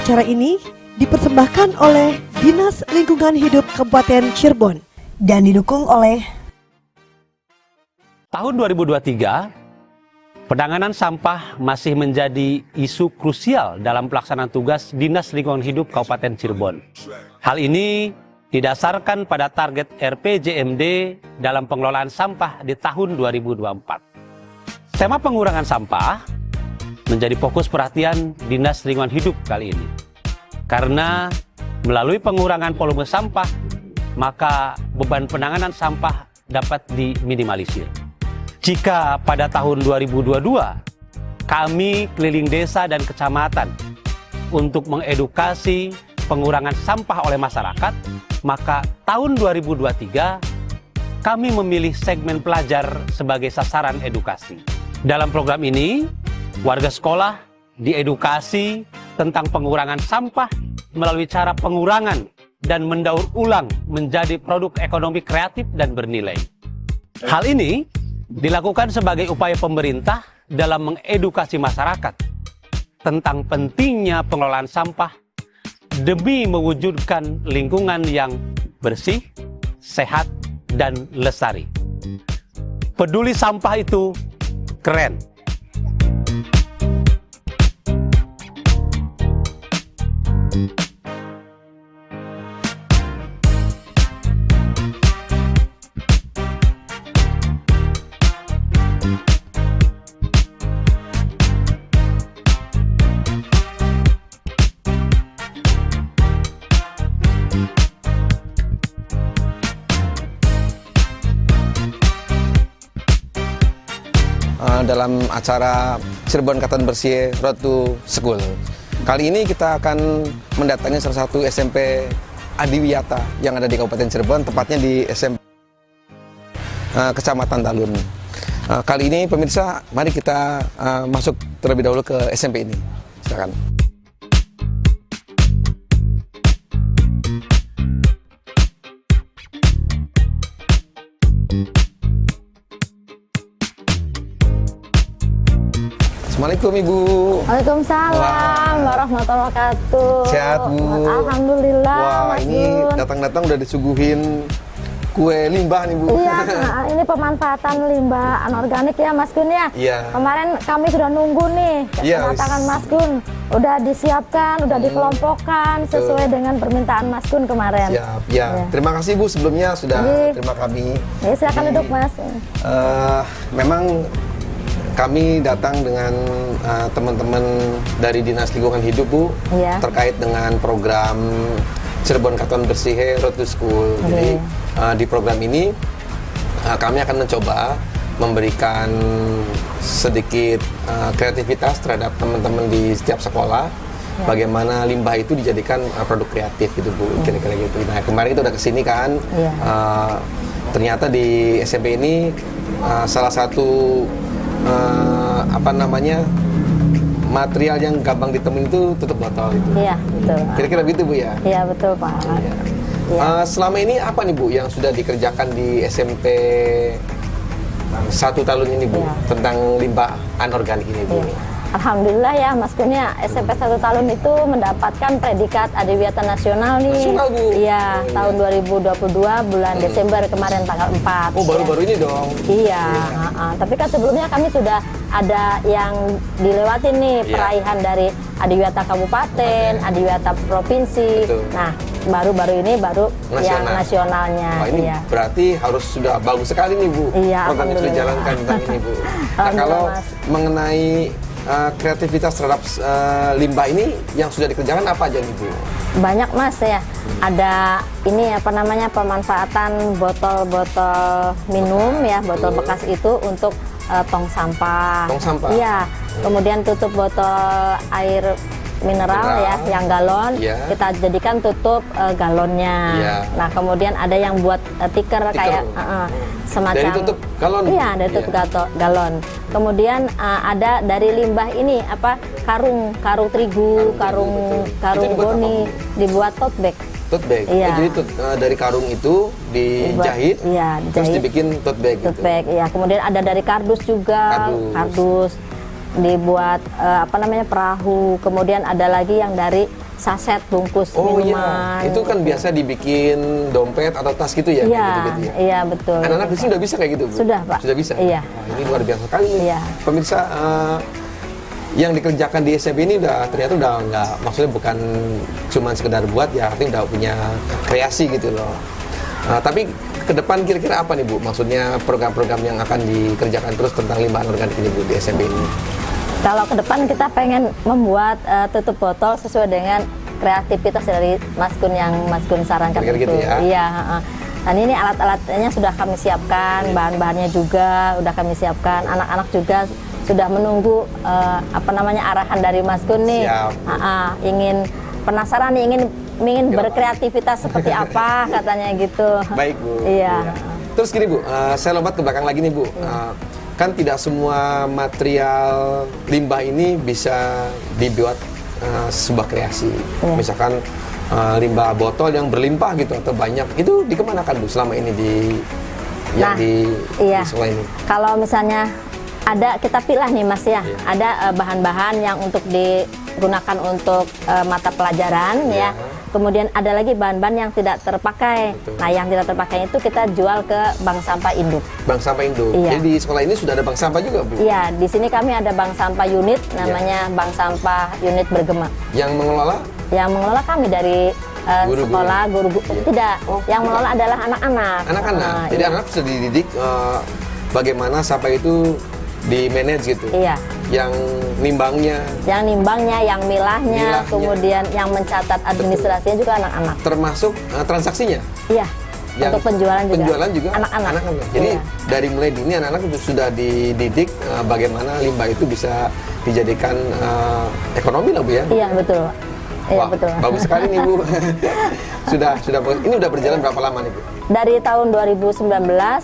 Acara ini dipersembahkan oleh Dinas Lingkungan Hidup Kabupaten Cirebon dan didukung oleh Tahun 2023, penanganan sampah masih menjadi isu krusial dalam pelaksanaan tugas Dinas Lingkungan Hidup Kabupaten Cirebon. Hal ini didasarkan pada target RPJMD dalam pengelolaan sampah di tahun 2024. Tema pengurangan sampah menjadi fokus perhatian Dinas Lingkungan Hidup kali ini. Karena melalui pengurangan volume sampah, maka beban penanganan sampah dapat diminimalisir. Jika pada tahun 2022, kami keliling desa dan kecamatan untuk mengedukasi pengurangan sampah oleh masyarakat, maka tahun 2023, kami memilih segmen pelajar sebagai sasaran edukasi. Dalam program ini, warga sekolah diedukasi tentang pengurangan sampah melalui cara pengurangan dan mendaur ulang menjadi produk ekonomi kreatif dan bernilai. Hal ini dilakukan sebagai upaya pemerintah dalam mengedukasi masyarakat tentang pentingnya pengelolaan sampah demi mewujudkan lingkungan yang bersih, sehat, dan lestari. Peduli sampah itu keren. Dalam acara Cirebon Katan Bersih Road to School. Kali ini kita akan mendatangi salah satu SMP Adiwiyata yang ada di Kabupaten Cirebon, tepatnya di SMP Kecamatan Talun. Kali ini pemirsa, mari kita masuk terlebih dahulu ke SMP ini. Silakan. Assalamualaikum Ibu. Waalaikumsalam warahmatullahi wabarakatuh. Sehat Bu? Alhamdulillah. Wah, Mas ini Gun. datang-datang udah disuguhin kue limbah nih Bu. Iya, ini pemanfaatan limbah anorganik ya Mas Gun ya. Iya. Kemarin kami sudah nunggu nih, Iya, kedatangan Mas Gun. Udah disiapkan, udah dikelompokkan sesuai dengan permintaan Mas Gun kemarin. Siap, ya. Terima kasih Bu sebelumnya sudah terima kami. Ya, silakan duduk Mas. Memang kami datang dengan teman-teman dari Dinas Lingkungan Hidup Bu, terkait dengan program Cirebon Katan Bersih Road to School. Jadi di program ini kami akan mencoba memberikan sedikit kreativitas terhadap teman-teman di setiap sekolah. Bagaimana limbah itu dijadikan produk kreatif gitu Bu, kira-kira gitu. Nah kemarin kita udah kesini kan, ternyata di SMP ini salah satu material yang gampang ditemuin itu tutup botol itu. Iya, betul. Kira-kira begitu Bu ya? Iya, betul Pak. Iya. Iya. Selama ini apa nih Bu yang sudah dikerjakan di SMP 1 Talun ini Bu, tentang limbah anorganik ini Bu? Iya. Alhamdulillah ya Mas Gun ya, SMP 1 Talun itu mendapatkan predikat Adiwiyata Nasional nih. Nasional Bu? Iya, tahun 2022 bulan Desember kemarin tanggal 4. Oh baru-baru ini dong? Iya, tapi kan sebelumnya kami sudah ada yang dilewati nih, peraihan dari Adiwiyata Kabupaten, Adiwiyata Provinsi. Betul. Nah, baru-baru ini baru yang nasionalnya. Wah, ini berarti harus sudah bagus sekali nih Bu, Iya, program yang sudah dijalankan tentang ini Bu. Nah kalau mengenai kreativitas terhadap limbah ini yang sudah dikerjakan apa aja nih Bu? Banyak Mas ya, ada ini apa namanya pemanfaatan botol-botol minum ya, botol bekas itu untuk tong sampah. Tong sampah? Iya, kemudian tutup botol air mineral ya, yang galon, kita jadikan tutup galonnya. Nah kemudian ada yang buat tiker kayak semacam dari tutup galon. Iya, dari tutup galon. Kemudian ada dari limbah ini apa karung terigu, karung goni dibuat tote bag. Tote bag. Iya. Jadi dari karung itu dijahit, terus dibikin tote bag. Tote bag, iya. Kemudian ada dari kardus juga, kardus dibuat apa namanya perahu. Kemudian ada lagi yang dari saset bungkus minuman. Iya, itu kan biasa dibikin dompet atau tas gitu ya? Iya, gitu ya? Iya betul. Anak-anak di sini udah bisa kayak gitu, Bu? Sudah, Pak. Sudah bisa? Iya. Wah, ini luar biasa sekali nih. Iya. Pemirsa, yang dikerjakan di SMP ini ternyata udah nggak, maksudnya bukan cuma sekedar buat ya, artinya udah punya kreasi gitu loh. Tapi ke depan kira-kira apa nih, Bu? Maksudnya program-program yang akan dikerjakan terus tentang limbah organik ini, Bu, di SMP ini? Kalau ke depan kita pengen membuat tutup botol sesuai dengan kreativitas dari Mas Gun yang Mas Gun sarankan itu. Gitu ya? Iya. Dan ini alat-alatnya sudah kami siapkan, bahan-bahannya juga sudah kami siapkan. Anak-anak juga sudah menunggu arahan dari Mas Gun nih. Ingin penasaran nih, ingin berkreativitas seperti apa katanya gitu. Baik, Bu. Iya. Terus gini, Bu, saya lompat ke belakang lagi nih, Bu. Kan tidak semua material limbah ini bisa dibuat sebuah kreasi. Misalkan limbah botol yang berlimpah gitu atau banyak, itu dikemanakan, Bu, selama ini di sekolah ini? Kalau misalnya ada, kita pilih nih Mas ya, ada bahan-bahan yang untuk digunakan untuk mata pelajaran ya. Kemudian ada lagi bahan-bahan yang tidak terpakai. Betul. Nah, yang tidak terpakai itu kita jual ke bank sampah induk. Bank sampah induk. Jadi di sekolah ini sudah ada bank sampah juga, Bu? Iya, di sini kami ada bank sampah unit, namanya bank sampah unit Bergema. Yang mengelola? Yang mengelola kami dari sekolah, guru. Tidak, yang mengelola adalah anak-anak. Anak-anak? Jadi anak sudah dididik bagaimana sampah itu di-manage gitu? Iya. Yang nimbangnya, yang milahnya, kemudian yang mencatat administrasinya juga anak-anak. Termasuk transaksinya? Iya. Untuk penjualan juga anak-anak. Jadi dari mulai dini anak-anak itu sudah dididik bagaimana limbah itu bisa dijadikan ekonomi lah, Bu ya? Iya, betul. Iya, betul. Bagus sekali nih, Bu. sudah bagus. Ini udah berjalan berapa lama nih, Bu? Dari tahun 2019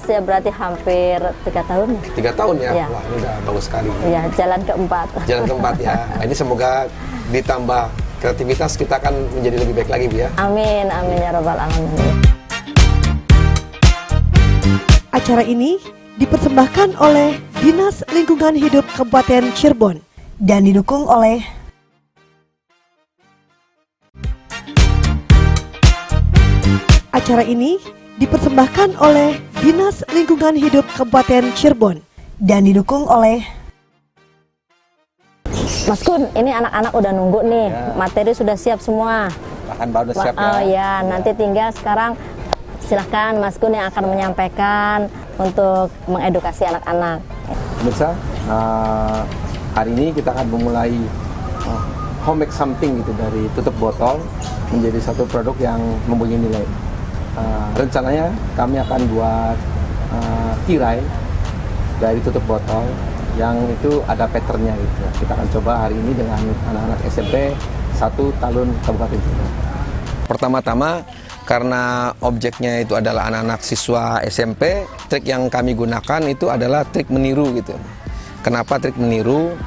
ya, berarti hampir 3 tahun. 3 tahun ya? Iya. Wah, ini udah bagus sekali. Iya, jalan keempat. Jalan keempat ya. Nah, ini semoga ditambah kreativitas, kita akan menjadi lebih baik lagi, Bu ya. Amin, amin ya rabbal alamin. Acara ini dipersembahkan oleh Dinas Lingkungan Hidup Kabupaten Cirebon dan didukung oleh Acara ini dipersembahkan oleh Dinas Lingkungan Hidup Kabupaten Cirebon dan didukung oleh Mas Gun, ini anak-anak udah nunggu nih, materi sudah siap semua. Bahan baru udah siap ya? Oh ya, nanti tinggal sekarang silahkan Mas Gun yang akan menyampaikan untuk mengedukasi anak-anak. Pemirsa, hari ini kita akan memulai home make something gitu, dari tutup botol menjadi satu produk yang mempunyai nilai. Rencananya kami akan buat tirai dari tutup botol yang itu ada patternnya gitu. Kita akan coba hari ini dengan anak-anak SMP 1 Talun Kabupaten Cirebon. Pertama-tama, karena objeknya itu adalah anak-anak siswa SMP, trik yang kami gunakan itu adalah trik meniru gitu. Kenapa trik meniru?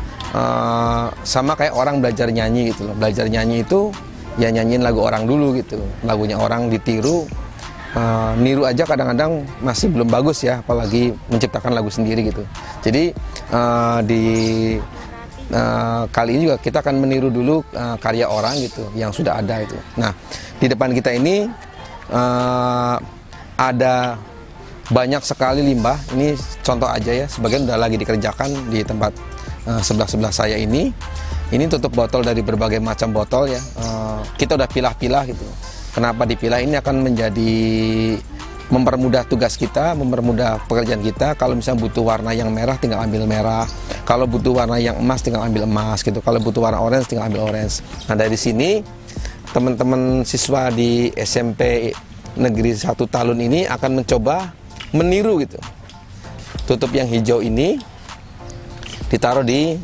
Sama kayak orang belajar nyanyi gitu loh. Belajar nyanyi itu ya nyanyiin lagu orang dulu gitu. Lagunya orang ditiru. Niru aja kadang-kadang masih belum bagus ya, apalagi menciptakan lagu sendiri gitu. Jadi kali ini juga kita akan meniru dulu karya orang gitu yang sudah ada itu. Nah, di depan kita ini ada banyak sekali limbah. Ini contoh aja ya, sebagian udah lagi dikerjakan di tempat sebelah saya ini. Ini tutup botol dari berbagai macam botol ya. Kita udah pilah-pilah gitu. Kenapa dipilah? Ini akan menjadi mempermudah tugas kita, mempermudah pekerjaan kita. Kalau misalnya butuh warna yang merah, tinggal ambil merah. Kalau butuh warna yang emas, tinggal ambil emas gitu. Kalau butuh warna orange, tinggal ambil orange. Nah, dari sini teman-teman siswa di SMP Negeri 1 Talun ini akan mencoba meniru gitu. Tutup yang hijau ini ditaruh di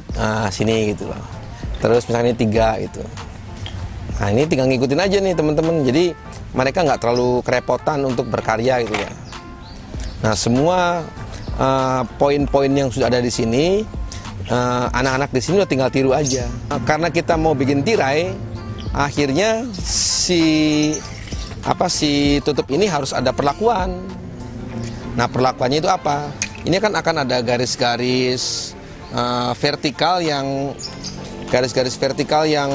sini gitu loh. Terus misalnya 3 gitu. Nah, ini tinggal ngikutin aja nih teman-teman. Jadi mereka nggak terlalu kerepotan untuk berkarya gitu ya. Nah, semua poin-poin yang sudah ada di sini, anak-anak di sini udah tinggal tiru aja. Karena kita mau bikin tirai, akhirnya si tutup ini harus ada perlakuan. Nah, perlakuannya itu apa? Ini kan akan ada garis-garis vertikal yang garis-garis vertikal yang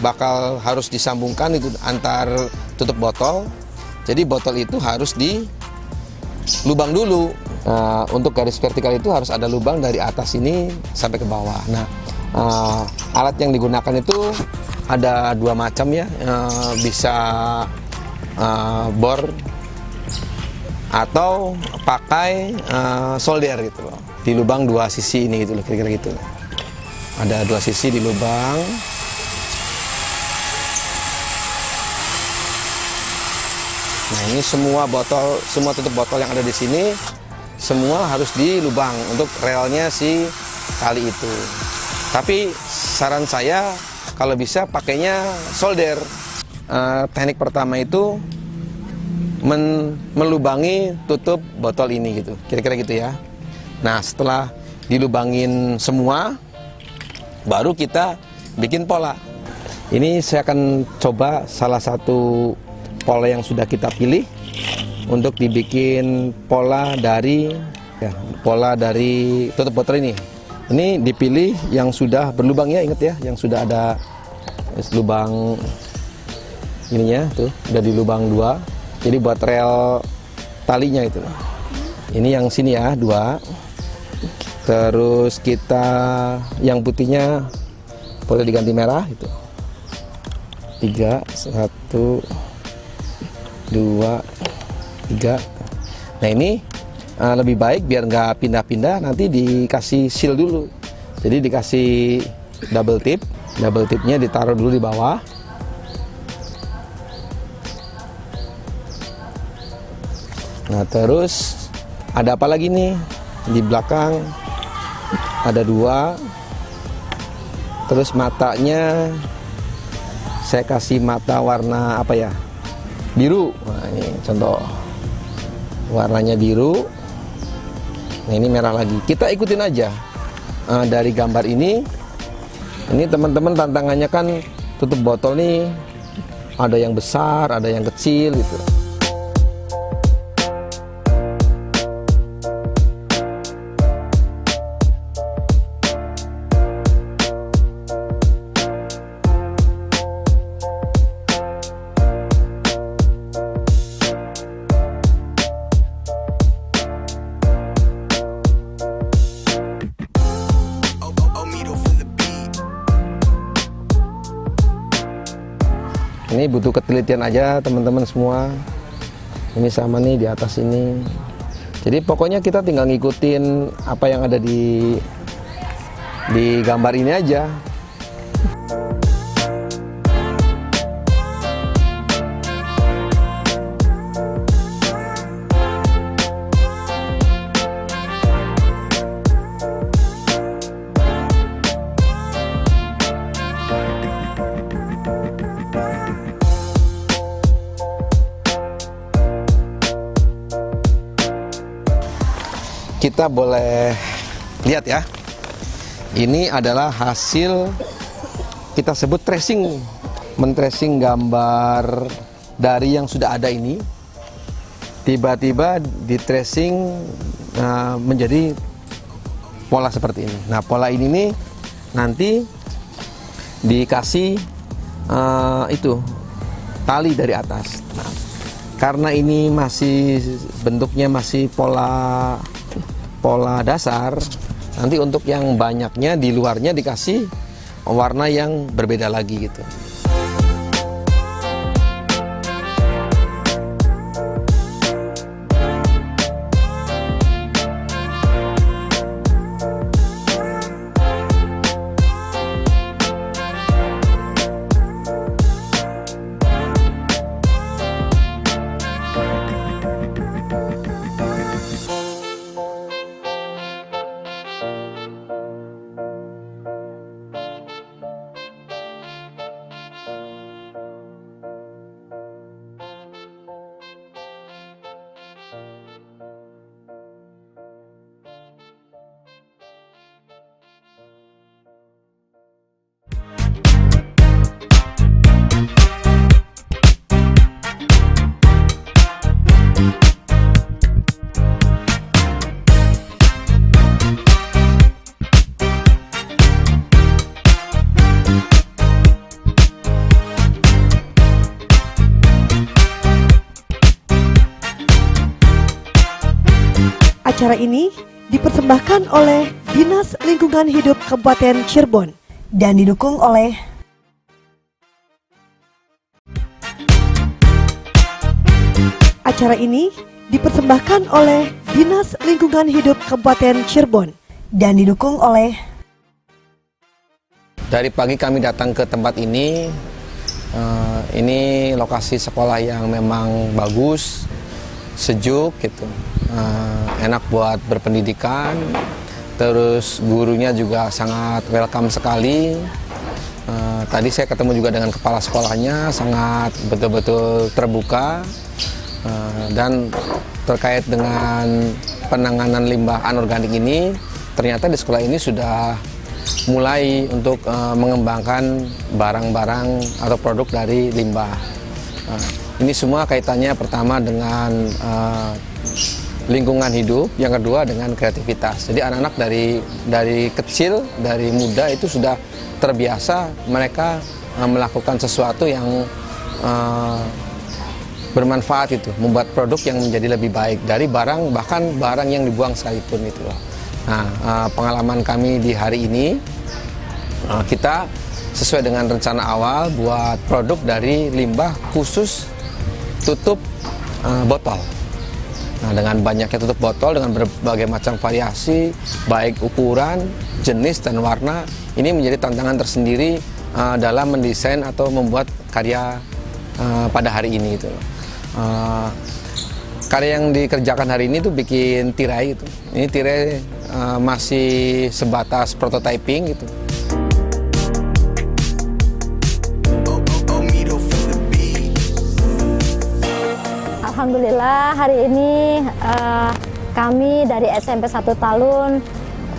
bakal harus disambungkan itu antar tutup botol. Jadi botol itu harus dilubang dulu. Nah, untuk garis vertikal itu harus ada lubang dari atas ini sampai ke bawah. Nah, alat yang digunakan itu ada 2 macam ya, bisa bor atau pakai solder gitu loh. Di lubang 2 sisi ini gitu loh, kira-kira gitu. Ada 2 sisi di lubang. Nah, ini semua tutup botol yang ada di sini semua harus dilubang untuk relnya si tali itu. Tapi saran saya kalau bisa pakainya solder. Teknik pertama itu melubangi tutup botol ini gitu, kira-kira gitu ya. Nah, setelah dilubangin semua, baru kita bikin pola. Ini saya akan coba salah satu pola yang sudah kita pilih untuk dibikin pola dari tutup botol ini. Ini dipilih yang sudah berlubang ya, ingat ya, yang sudah ada lubang ininya tuh, udah di lubang 2. Jadi buat rel talinya itu. Ini yang sini ya, 2. Terus kita yang putihnya boleh diganti merah itu. 3, 1, 2, 3. Nah, ini lebih baik biar nggak pindah-pindah, nanti dikasih seal dulu. Jadi dikasih double tip. Double tipnya ditaruh dulu di bawah. Nah, terus ada apa lagi nih di belakang? Ada 2. Terus matanya saya kasih mata warna apa ya? Biru. Nah, ini contoh warnanya biru. Nah, ini merah lagi. Kita ikutin aja dari gambar ini. Ini teman-teman tantangannya kan tutup botol nih ada yang besar, ada yang kecil gitu. Ini butuh ketelitian aja teman-teman semua. Ini sama nih di atas ini. Jadi pokoknya kita tinggal ngikutin apa yang ada di gambar ini aja. Kita boleh lihat ya, ini adalah hasil kita sebut tracing, men-tracing gambar dari yang sudah ada ini, tiba-tiba di tracing menjadi pola seperti ini. Nah, pola ini nih nanti dikasih itu tali dari atas. Nah, karena ini masih bentuknya masih pola dasar, nanti untuk yang banyaknya di luarnya dikasih warna yang berbeda lagi gitu. Acara ini dipersembahkan oleh Dinas Lingkungan Hidup Kabupaten Cirebon dan didukung oleh Acara ini dipersembahkan oleh Dinas Lingkungan Hidup Kabupaten Cirebon dan didukung oleh Dari pagi kami datang ke tempat ini. Ini lokasi sekolah yang memang bagus, sejuk gitu, enak buat berpendidikan. Terus gurunya juga sangat welcome sekali. Tadi saya ketemu juga dengan kepala sekolahnya, sangat betul-betul terbuka. Dan terkait dengan penanganan limbah anorganik ini, ternyata di sekolah ini sudah mulai untuk mengembangkan barang-barang atau produk dari limbah. Ini semua kaitannya pertama dengan lingkungan hidup, yang kedua dengan kreativitas. Jadi anak-anak dari kecil, dari muda itu sudah terbiasa mereka melakukan sesuatu yang bermanfaat, itu membuat produk yang menjadi lebih baik dari barang, bahkan barang yang dibuang sekalipun itu loh. Nah, pengalaman kami di hari ini, kita sesuai dengan rencana awal buat produk dari limbah khusus tutup botol. Nah, dengan banyaknya tutup botol dengan berbagai macam variasi, baik ukuran, jenis, dan warna, ini menjadi tantangan tersendiri dalam mendesain atau membuat karya pada hari ini itu. Karya yang dikerjakan hari ini tuh bikin tirai itu. Ini tirai masih sebatas prototyping gitu. Alhamdulillah hari ini kami dari SMP 1 Talun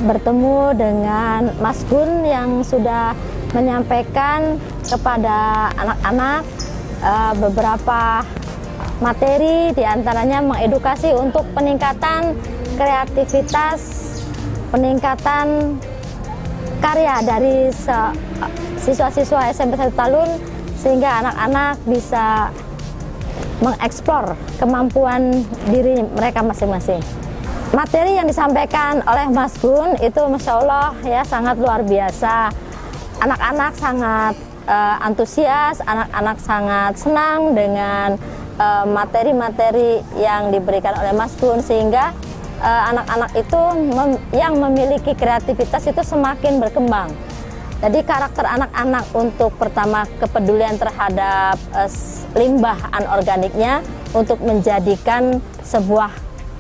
bertemu dengan Mas Gun yang sudah menyampaikan kepada anak-anak beberapa materi, diantaranya mengedukasi untuk peningkatan kreativitas, peningkatan karya dari siswa-siswa SMP 1 Talun, sehingga anak-anak bisa mengeksplor kemampuan diri mereka masing-masing. Materi yang disampaikan oleh Mas Gun itu Masya Allah ya, sangat luar biasa. Anak-anak sangat antusias, anak-anak sangat senang dengan materi-materi yang diberikan oleh Mas Gun, sehingga anak-anak itu yang memiliki kreativitas itu semakin berkembang. Jadi karakter anak-anak untuk pertama kepedulian terhadap limbah anorganiknya untuk menjadikan sebuah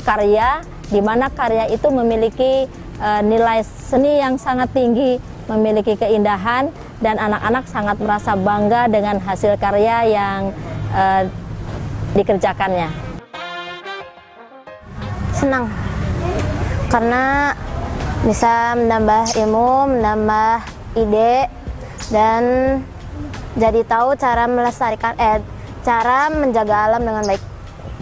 karya, di mana karya itu memiliki nilai seni yang sangat tinggi, memiliki keindahan, dan anak-anak sangat merasa bangga dengan hasil karya yang dikerjakannya. Senang karena bisa menambah ilmu, menambah ide, dan jadi tahu cara melestarikan cara menjaga alam dengan baik,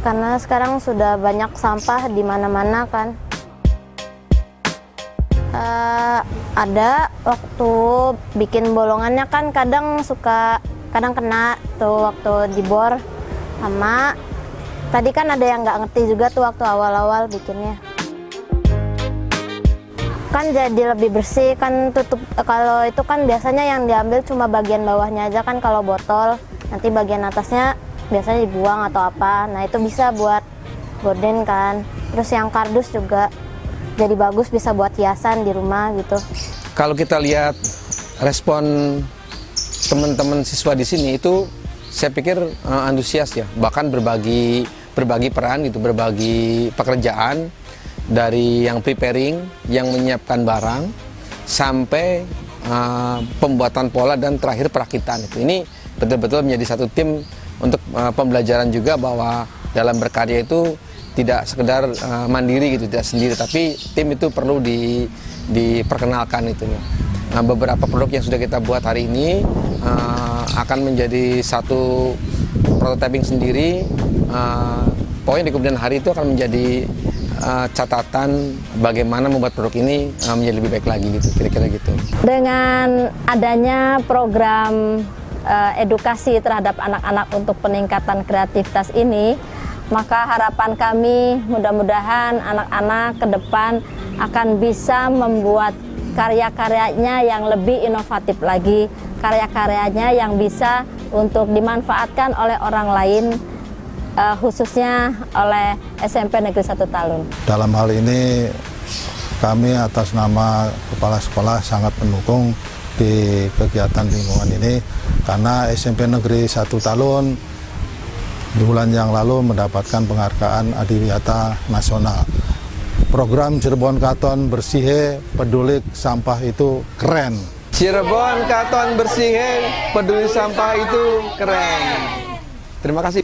karena sekarang sudah banyak sampah di mana-mana kan. Ada waktu bikin bolongannya kan kadang kena tuh waktu dibor. Sama tadi kan ada yang nggak ngerti juga tuh waktu awal-awal bikinnya. Kan jadi lebih bersih kan, tutup. Kalau itu kan biasanya yang diambil cuma bagian bawahnya aja kan, kalau botol nanti bagian atasnya biasanya dibuang atau apa. Nah itu bisa buat gorden kan. Terus yang kardus juga jadi bagus, bisa buat hiasan di rumah gitu. Kalau kita lihat respon teman-teman siswa di sini itu, saya pikir antusias ya, bahkan berbagi peran gitu, berbagi pekerjaan, dari yang preparing, yang menyiapkan barang, sampai pembuatan pola dan terakhir perakitan itu. Ini betul-betul menjadi satu tim untuk pembelajaran juga bahwa dalam berkarya itu tidak sekedar mandiri gitu, tidak sendiri, tapi tim itu perlu diperkenalkan itu. Nah, beberapa produk yang sudah kita buat hari ini akan menjadi satu prototyping sendiri. Pokoknya di kemudian hari itu akan menjadi catatan bagaimana membuat produk ini menjadi lebih baik lagi gitu, kira-kira gitu. Dengan adanya program edukasi terhadap anak-anak untuk peningkatan kreativitas ini, Maka harapan kami mudah-mudahan anak-anak ke depan akan bisa membuat karya-karyanya yang lebih inovatif lagi, karya-karyanya yang bisa untuk dimanfaatkan oleh orang lain, khususnya oleh SMP Negeri 1 Talun. Dalam hal ini kami atas nama Kepala Sekolah sangat mendukung di kegiatan lingkungan ini, karena SMP Negeri 1 Talun di bulan yang lalu mendapatkan penghargaan Adiwiyata Nasional. Program Cirebon Katon Bersih Peduli Sampah itu keren. Cirebon Katon Bersih Peduli Sampah itu keren. Terima kasih.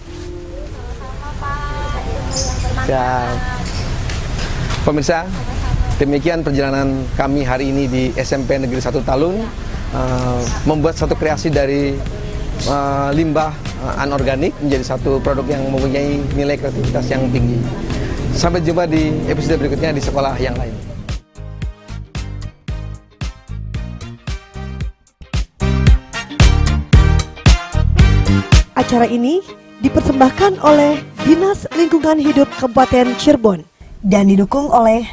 Ya, pemirsa, demikian perjalanan kami hari ini di SMP Negeri 1 Talun, membuat satu kreasi dari limbah anorganik menjadi satu produk yang mempunyai nilai kreativitas yang tinggi. Sampai jumpa di episode berikutnya di sekolah yang lain. Acara ini dipersembahkan oleh Dinas Lingkungan Hidup Kabupaten Cirebon dan didukung oleh